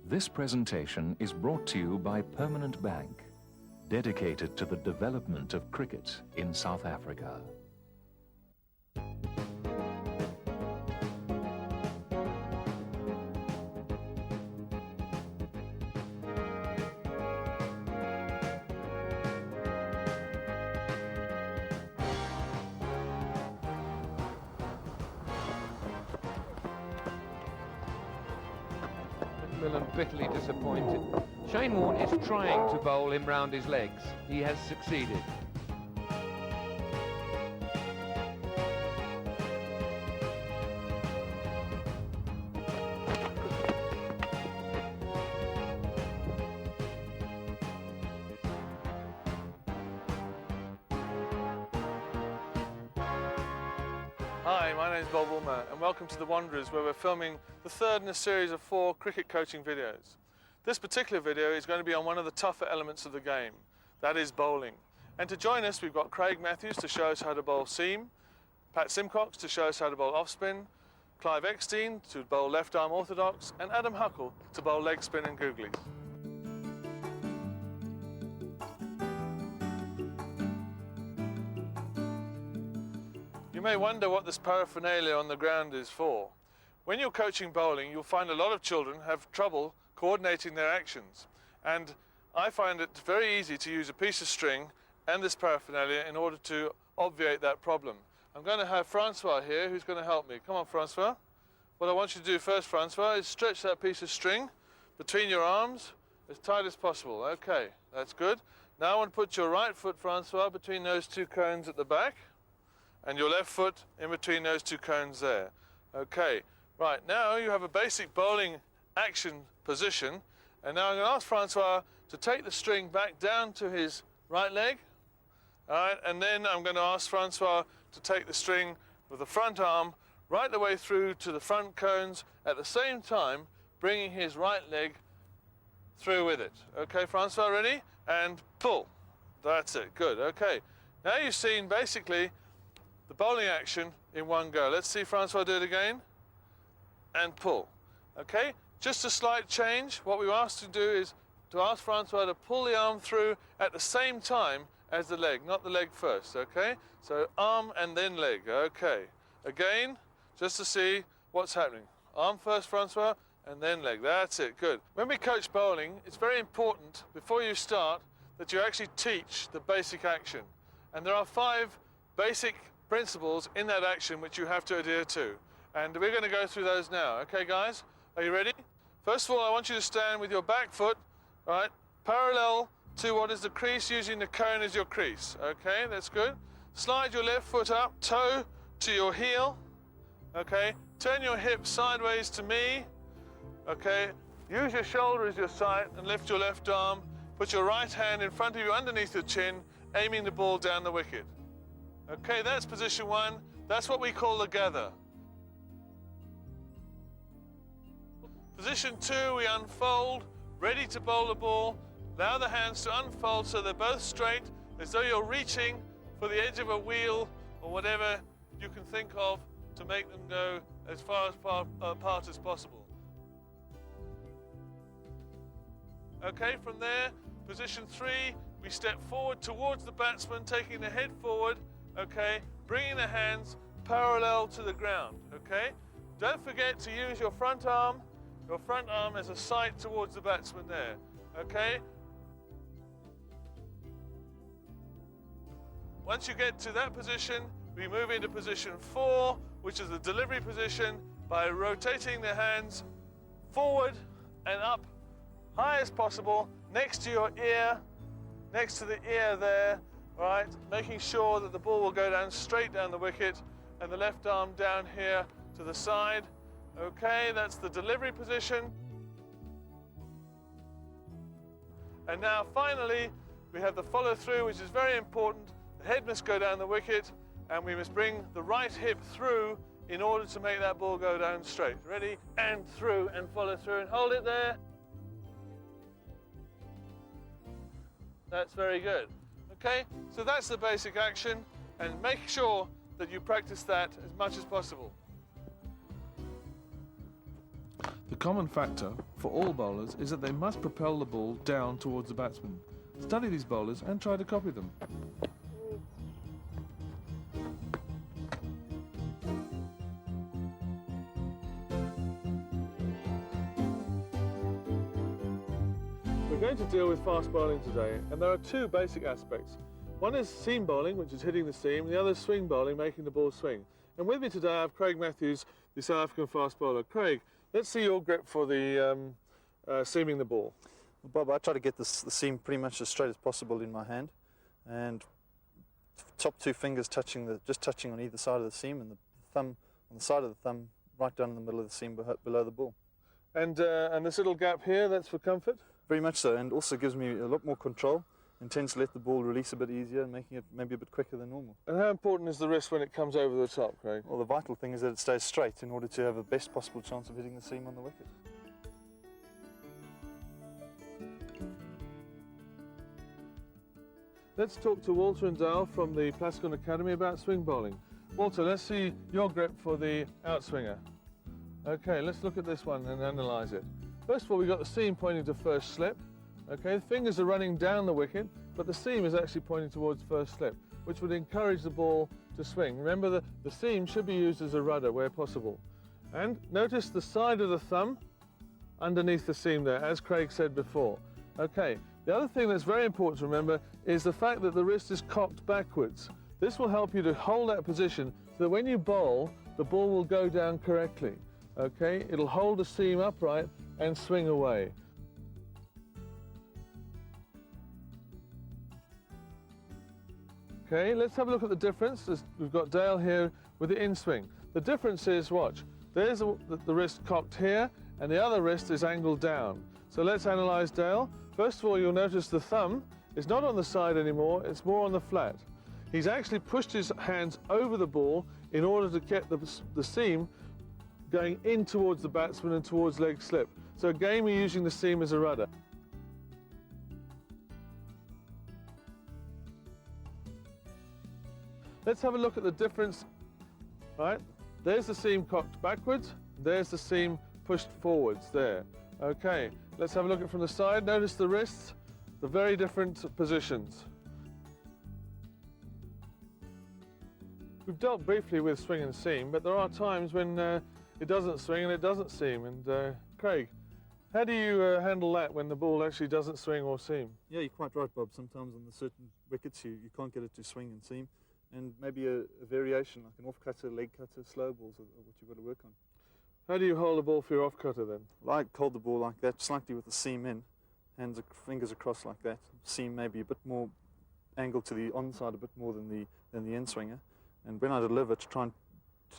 This presentation is brought to you by Permanent Bank, dedicated to the development of cricket in South Africa. McMillan bitterly disappointed. Shane Warne is trying to bowl him round his legs. He has succeeded. Hi, my name is Woolmer and welcome to The Wanderers, where we're filming the third in a series of 4 cricket coaching videos. This particular video is going to be on one of the tougher elements of the game, that is bowling. And to join us we've got Craig Matthews to show us how to bowl seam, Pat Simcox to show us how to bowl off spin, Clive Eckstein to bowl left arm orthodox, and Adam Huckle to bowl leg spin and googlies. You may wonder what this paraphernalia on the ground is for. When you're coaching bowling, you'll find a lot of children have trouble coordinating their actions. And I find it very easy to use a piece of string and this paraphernalia in order to obviate that problem. I'm going to have Francois here who's going to help me. Come on, Francois. What I want you to do first, Francois, is stretch that piece of string between your arms as tight as possible. Okay, that's good. Now I want to put your right foot, Francois, between those 2 cones at the back, and your left foot in between those 2 cones there. Okay, right, now you have a basic bowling action position, and now I'm going to ask Francois to take the string back down to his right leg. All right, and then I'm going to ask Francois to take the string with the front arm right the way through to the front cones, at the same time bringing his right leg through with it. Okay, Francois, ready? And pull. That's it, good, okay. Now you've seen basically the bowling action in one go. Let's see Francois do it again. And pull. Okay, just a slight change. What we're asked to do is to ask Francois to pull the arm through at the same time as the leg, not the leg first, okay? So arm and then leg, okay. Again, just to see what's happening. Arm first, Francois, and then leg. That's it, good. When we coach bowling, it's very important, before you start, that you actually teach the basic action. And there are 5 basic principles in that action which you have to adhere to. And we're going to go through those now. Okay, guys? Are you ready? First of all, I want you to stand with your back foot, right, parallel to what is the crease, using the cone as your crease. Okay, that's good. Slide your left foot up, toe to your heel. Okay, turn your hip sideways to me. Okay, use your shoulder as your sight and lift your left arm. Put your right hand in front of you underneath your chin, aiming the ball down the wicket. Okay, that's position 1. That's what we call the gather. Position 2, we unfold, ready to bowl the ball. Allow the hands to unfold so they're both straight, as though you're reaching for the edge of a wheel or whatever you can think of to make them go as far apart as possible. Okay, from there, position 3, we step forward towards the batsman, taking the head forward. Okay, bringing the hands parallel to the ground, okay? Don't forget to use your front arm as a sight towards the batsman there, okay? Once you get to that position, we move into position 4, which is the delivery position, by rotating the hands forward and up high as possible, next to your ear, next to the ear there, right, making sure that the ball will go down straight down the wicket, and the left arm down here to the side. Okay, that's the delivery position. And now finally, we have the follow through, which is very important. The head must go down the wicket, and we must bring the right hip through in order to make that ball go down straight. Ready? And through, and follow through, and hold it there. That's very good. Okay, so that's the basic action, and make sure that you practice that as much as possible. The common factor for all bowlers is that they must propel the ball down towards the batsman. Study these bowlers and try to copy them. We're going to deal with fast bowling today, and there are two basic aspects. One is seam bowling, which is hitting the seam, and the other is swing bowling, making the ball swing. And with me today I have Craig Matthews, the South African fast bowler. Craig, let's see your grip for the seaming the ball. Well, Bob, I try to get the seam pretty much as straight as possible in my hand, and top two fingers just touching on either side of the seam, and the thumb on the side of the thumb right down in the middle of the seam below the ball. And this little gap here, that's for comfort? Very much so, and also gives me a lot more control and tends to let the ball release a bit easier, making it maybe a bit quicker than normal. And how important is the wrist when it comes over the top, Craig? Well, the vital thing is that it stays straight in order to have the best possible chance of hitting the seam on the wicket. Let's talk to Walter and Dale from the Plascon Academy about swing bowling. Walter, let's see your grip for the outswinger. Okay, let's look at this one and analyse it. First of all, we've got the seam pointing to first slip. Okay, the fingers are running down the wicket, but the seam is actually pointing towards first slip, which would encourage the ball to swing. Remember, the seam should be used as a rudder where possible. And notice the side of the thumb underneath the seam there, as Craig said before. Okay, the other thing that's very important to remember is the fact that the wrist is cocked backwards. This will help you to hold that position so that when you bowl, the ball will go down correctly. Okay, it'll hold the seam upright and swing away. Okay, let's have a look at the difference. We've got Dale here with the in-swing. The difference is, watch, there's the wrist cocked here and the other wrist is angled down. So let's analyse Dale. First of all, you'll notice the thumb is not on the side anymore, it's more on the flat. He's actually pushed his hands over the ball in order to get the seam going in towards the batsman and towards leg slip. So again, we're using the seam as a rudder. Let's have a look at the difference. Right, there's the seam cocked backwards, there's the seam pushed forwards there. Okay, let's have a look at it from the side. Notice the wrists, the very different positions. We've dealt briefly with swing and seam, but there are times when it doesn't swing and it doesn't seam. And Craig, how do you handle that when the ball actually doesn't swing or seam? Yeah, you're quite right, Bob. Sometimes on the certain wickets you can't get it to swing and seam, and maybe a variation like an off-cutter, leg cutter, slow balls are what you've got to work on. How do you hold the ball for your off-cutter then? Well, I hold the ball like that, slightly with the seam in, fingers across like that. Seam maybe a bit more angled to the onside a bit more than the in-swinger. And when I deliver, to try and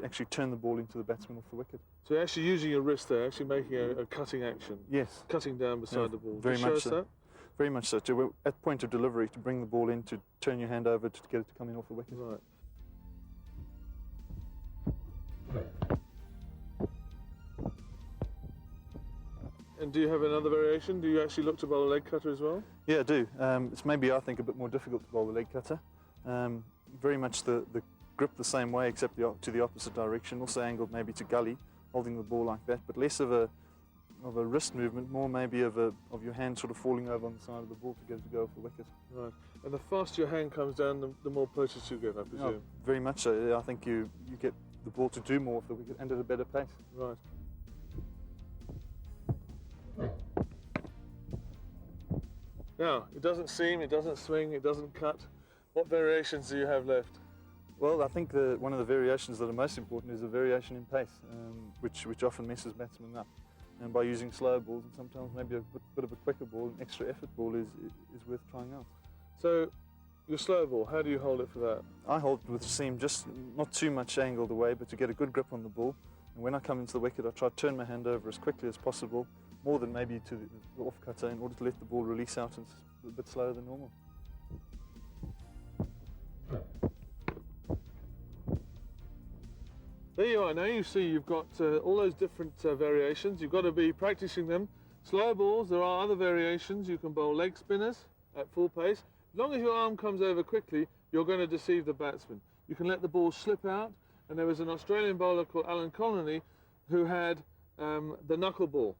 actually turn the ball into the batsman off the wicket. So you're actually using your wrist there, actually making a cutting action. Yes. Cutting down beside the ball. Very Can you much show us so. that? Very much so. At point of delivery, to bring the ball in, to turn your hand over to get it to come in off the wicket. Right. And do you have another variation? Do you actually look to bowl a leg cutter as well? Yeah, I do. It's maybe, I think, a bit more difficult to bowl the leg cutter. Very much the grip the same way, except to the opposite direction. Also angled maybe to gully, holding the ball like that, but less of a wrist movement, more maybe of your hand sort of falling over on the side of the ball to get it to go off the wicket. Right. And the faster your hand comes down, the more purchase you get, I presume. Oh, very much so. Yeah, I think you get the ball to do more off the wicket and at a better pace. Right. Now, it doesn't seam, it doesn't swing, it doesn't cut. What variations do you have left? Well, I think one of the variations that are most important is the variation in pace, which often messes batsmen up. And by using slow balls and sometimes maybe a bit of a quicker ball, an extra effort ball is worth trying out. So, your slow ball, how do you hold it for that? I hold it with the seam just not too much angled away, but to get a good grip on the ball. And when I come into the wicket, I try to turn my hand over as quickly as possible, more than maybe to the off cutter, in order to let the ball release out and a bit slower than normal. There you are. Now you see you've got all those different variations. You've got to be practicing them. Slow balls, there are other variations. You can bowl leg spinners at full pace. As long as your arm comes over quickly, you're going to deceive the batsman. You can let the ball slip out, and there was an Australian bowler called Alan Connolly who had the knuckle ball.